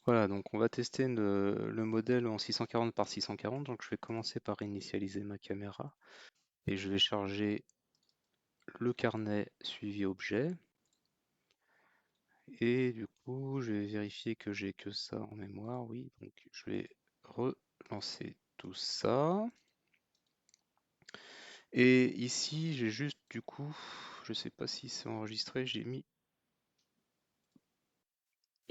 Voilà, donc on va tester le modèle en 640 par 640. Donc je vais commencer par initialiser ma caméra et je vais charger le carnet suivi objet. Et du coup, je vais vérifier que j'ai que ça en mémoire. Oui, donc je vais relancer tout ça. Et ici, j'ai juste du coup, je sais pas si c'est enregistré, j'ai mis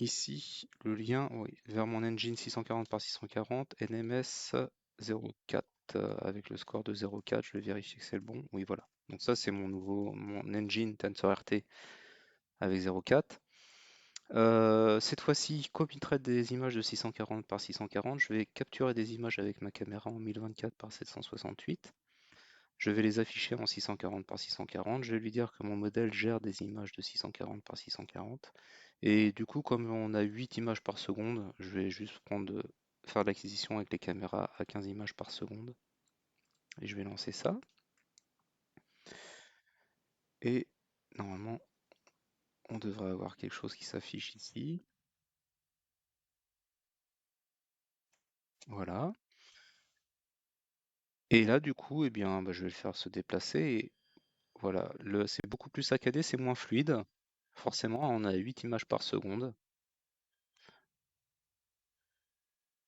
ici le lien, oui, vers mon engine 640 par 640 NMS 04 avec le score de 0,4. Je vais vérifier que c'est le bon. Oui, voilà. Donc ça, c'est mon engine TensorRT avec 0,4. Cette fois-ci, comme il traite des images de 640 par 640, je vais capturer des images avec ma caméra en 1024 par 768. Je vais les afficher en 640 par 640. Je vais lui dire que mon modèle gère des images de 640 par 640. Et du coup, comme on a 8 images par seconde, je vais juste faire l'acquisition avec les caméras à 15 images par seconde. Et je vais lancer ça. Et normalement, on devrait avoir quelque chose qui s'affiche ici. Voilà. Et là, du coup, eh bien, je vais le faire se déplacer. Et voilà, c'est beaucoup plus saccadé, c'est moins fluide. Forcément, on a 8 images par seconde.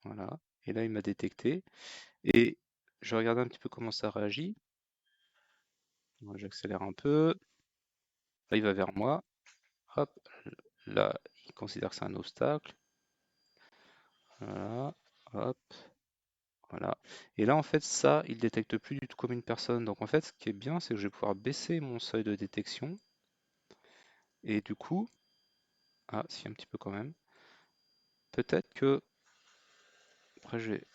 Voilà. Et là, il m'a détecté. Et je regarde un petit peu comment ça réagit. Moi, j'accélère un peu. Là, il va vers moi. Hop, là, il considère que c'est un obstacle. Voilà, hop, voilà. Et là, en fait, ça, il détecte plus du tout comme une personne. Donc, en fait, ce qui est bien, c'est que je vais pouvoir baisser mon seuil de détection. Et du coup, ah, si, un petit peu quand même. Peut-être que, après, je vais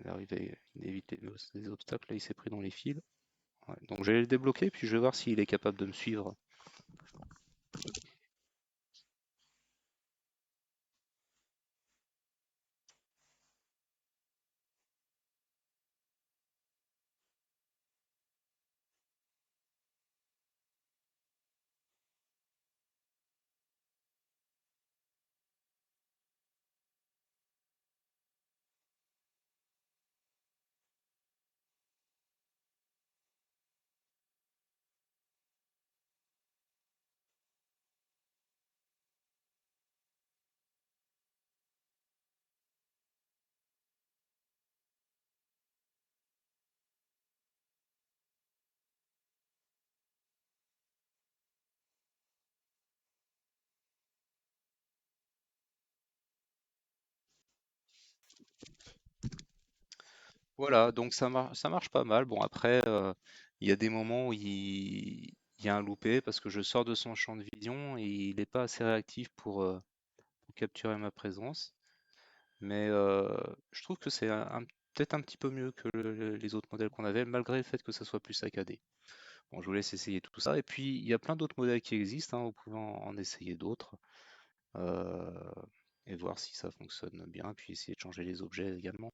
arriver, il évite les obstacles. Là, il s'est pris dans les fils. Ouais, donc, je vais le débloquer, puis je vais voir s'il est capable de me suivre. Voilà, donc ça marche pas mal. Bon, après, il y a des moments où il y a un loupé parce que je sors de son champ de vision et il n'est pas assez réactif pour capturer ma présence. Mais je trouve que c'est peut-être un petit peu mieux que les autres modèles qu'on avait, malgré le fait que ça soit plus saccadé. Bon, je vous laisse essayer tout ça. Et puis, il y a plein d'autres modèles qui existent, hein, vous pouvez en essayer d'autres euh, et voir si ça fonctionne bien, puis essayer de changer les objets également.